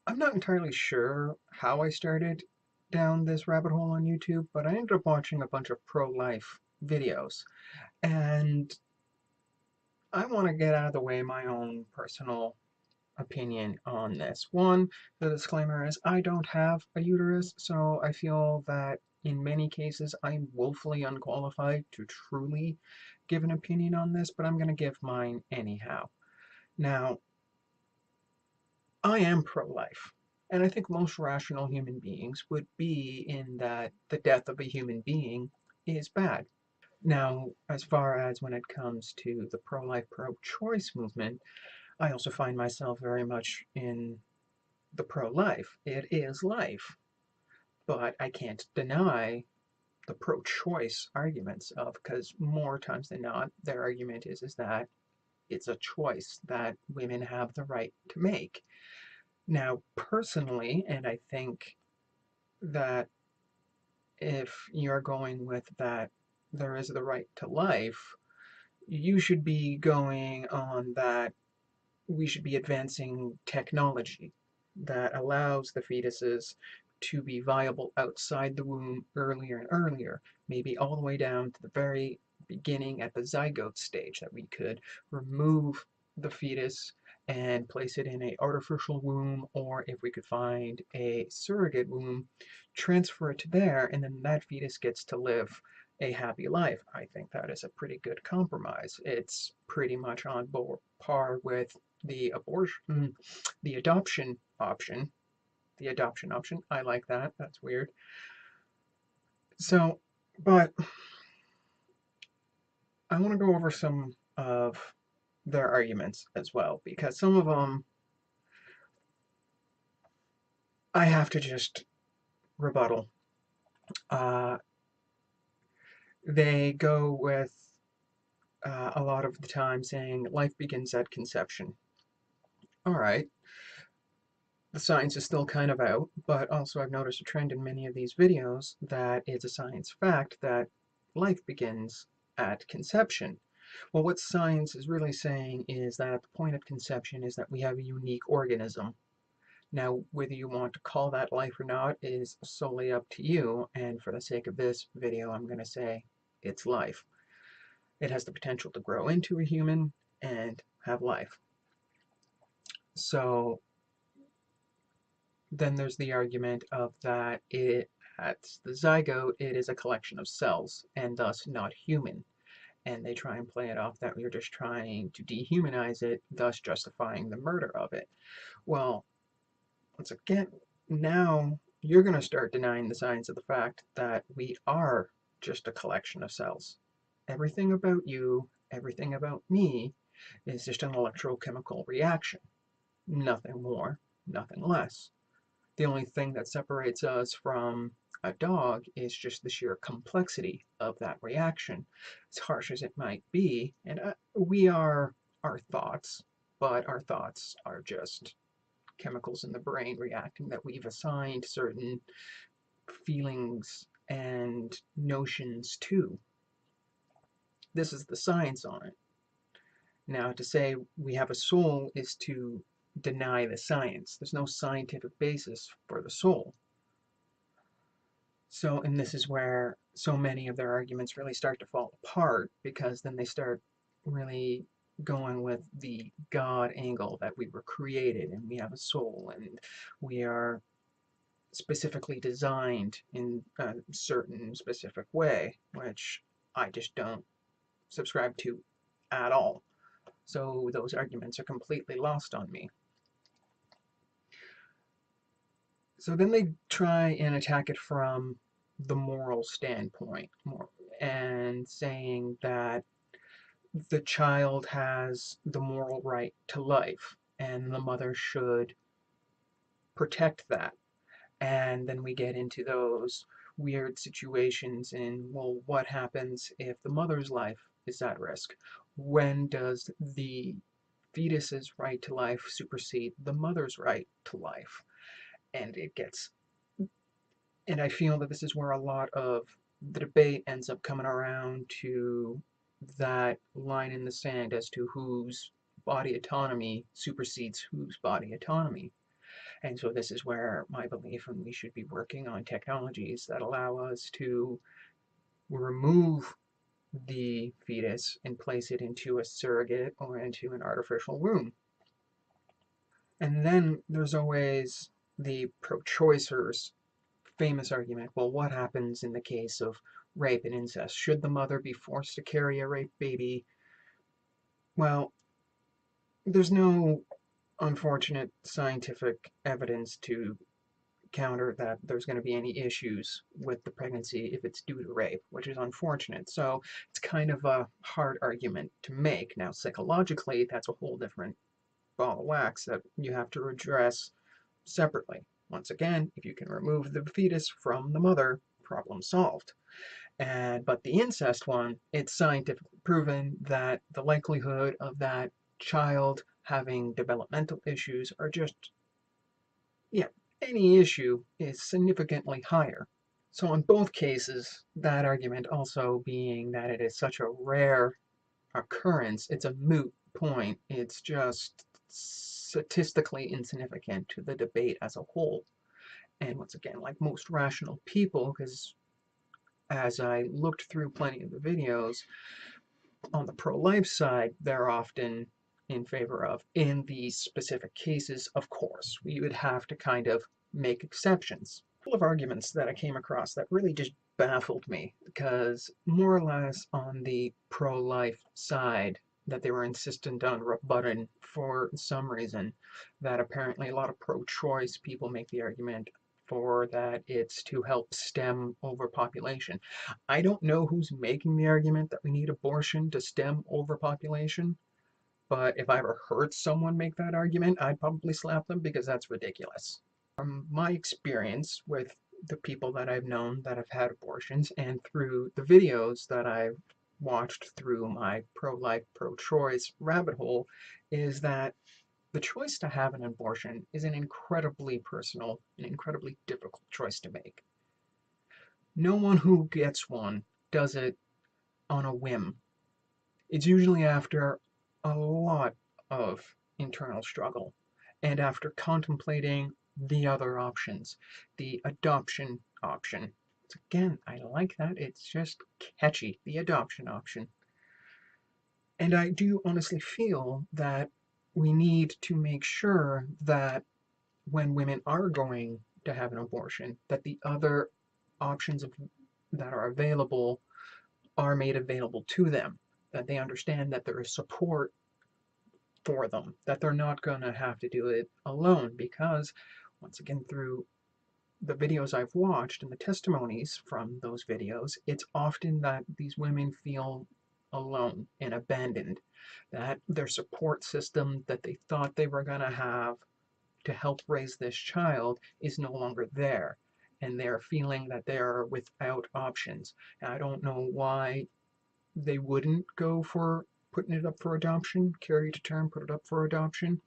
I'm not entirely sure how I started down this rabbit hole on YouTube, but I ended up watching a bunch of pro-life videos. And I want to get out of the way my own personal opinion on this. One, the disclaimer is I don't have a uterus, so I feel that in many cases I'm woefully unqualified to truly give an opinion on this, but I'm going to give mine anyhow. Now, I am pro-life, and I think most rational human beings would be in that the death of a human being is bad. Now, as far as when it comes to the pro-life, pro-choice movement, I also find myself very much in the pro-life. It is life, but I can't deny the pro-choice arguments of, because more times than not, their argument is that it's a choice that women have the right to make. Now, personally, and I think that if you're going with that there is the right to life, you should be going on that we should be advancing technology that allows the fetuses to be viable outside the womb earlier and earlier, maybe all the way down to the very beginning at the zygote stage, that we could remove the fetus and place it in an artificial womb, or if we could find a surrogate womb, transfer it to there, and then that fetus gets to live a happy life. I think that is a pretty good compromise. It's pretty much on par with the abortion, the adoption option. The adoption option. I like that. That's weird. So, but I want to go over some of their arguments as well, because some of them I have to just rebuttal. Uh, they go with a lot of the time saying life begins at conception. All right, the science is still kind of out, but also I've noticed a trend in many of these videos that it's a science fact that life begins at conception. Well, what science is really saying is that at the point of conception is that we have a unique organism. Now, whether you want to call that life or not is solely up to you, and for the sake of this video, I'm going to say it's life. It has the potential to grow into a human and have life. So then there's the argument of that at the zygote, it is a collection of cells and thus not human. And they try and play it off that we're just trying to dehumanize it, thus justifying the murder of it. Well, once again, now you're going to start denying the science of the fact that we are just a collection of cells. Everything about you, everything about me, is just an electrochemical reaction. Nothing more, nothing less. The only thing that separates us from a dog is just the sheer complexity of that reaction. As harsh as it might be, and we are our thoughts, but our thoughts are just chemicals in the brain reacting that we've assigned certain feelings and notions to. This is the science on it. Now, to say we have a soul is to deny the science. There's no scientific basis for the soul. So, and this is where so many of their arguments really start to fall apart, because then they start really going with the God angle that we were created and we have a soul and we are specifically designed in a certain specific way, which I just don't subscribe to at all. So those arguments are completely lost on me. So then they try and attack it from the moral standpoint, and saying that the child has the moral right to life and the mother should protect that. And then we get into those weird situations in, well, what happens if the mother's life is at risk? When does the fetus's right to life supersede the mother's right to life? And it gets, and I feel that this is where a lot of the debate ends up coming around to that line in the sand as to whose body autonomy supersedes whose body autonomy. And so this is where my belief in we should be working on technologies that allow us to remove the fetus and place it into a surrogate or into an artificial womb. And then there's always the pro-choicers' famous argument, well, what happens in the case of rape and incest? Should the mother be forced to carry a raped baby? Well, there's no unfortunate scientific evidence to counter that there's going to be any issues with the pregnancy if it's due to rape, which is unfortunate. So it's kind of a hard argument to make. Now, psychologically, that's a whole different ball of wax that you have to address separately. Once again, if you can remove the fetus from the mother, problem solved. But the incest one, it's scientifically proven that the likelihood of that child having developmental issues are just, yeah, any issue is significantly higher. So in both cases, that argument also being that it is such a rare occurrence, it's a moot point. It's just statistically insignificant to the debate as a whole. And once again, like most rational people, because as I looked through plenty of the videos, on the pro-life side, they're often in favor of. In these specific cases, of course, we would have to kind of make exceptions. A couple of arguments that I came across that really just baffled me, because more or less on the pro-life side, that they were insistent on rebutting for some reason, that apparently a lot of pro-choice people make the argument for that it's to help stem overpopulation. I don't know who's making the argument that we need abortion to stem overpopulation, but if I ever heard someone make that argument, I'd probably slap them because that's ridiculous. From my experience with the people that I've known that have had abortions and through the videos that I've watched through my pro-life, pro-choice rabbit hole, is that the choice to have an abortion is an incredibly personal and incredibly difficult choice to make. No one who gets one does it on a whim. It's usually after a lot of internal struggle and after contemplating the other options, the adoption option. Again, I like that. It's just catchy, the adoption option. And I do honestly feel that we need to make sure that when women are going to have an abortion, that the other options that are available are made available to them, that they understand that there is support for them, that they're not going to have to do it alone, because once again, through the videos I've watched and the testimonies from those videos, it's often that these women feel alone and abandoned, that their support system that they thought they were going to have to help raise this child is no longer there, and they're feeling that they're without options. And I don't know why they wouldn't go for putting it up for adoption, carry to term, put it up for adoption,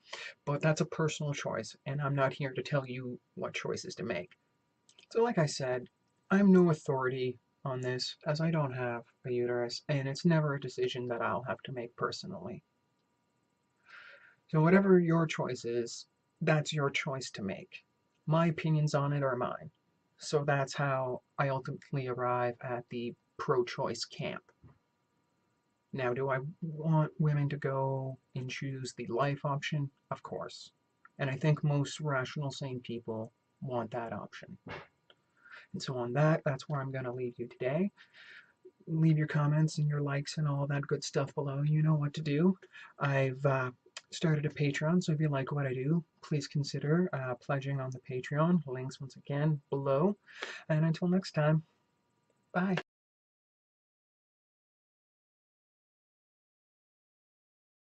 but that's a personal choice, and I'm not here to tell you what choices to make. So like I said, I'm no authority on this, as I don't have a uterus, and it's never a decision that I'll have to make personally. So whatever your choice is, that's your choice to make. My opinions on it are mine. So that's how I ultimately arrive at the pro-choice camp. Now, do I want women to go and choose the life option? Of course. And I think most rational, sane people want that option. And so on that, that's where I'm going to leave you today. Leave your comments and your likes and all that good stuff below. You know what to do. I've started a Patreon, so if you like what I do, please consider pledging on the Patreon. Links, once again, below. And until next time, bye.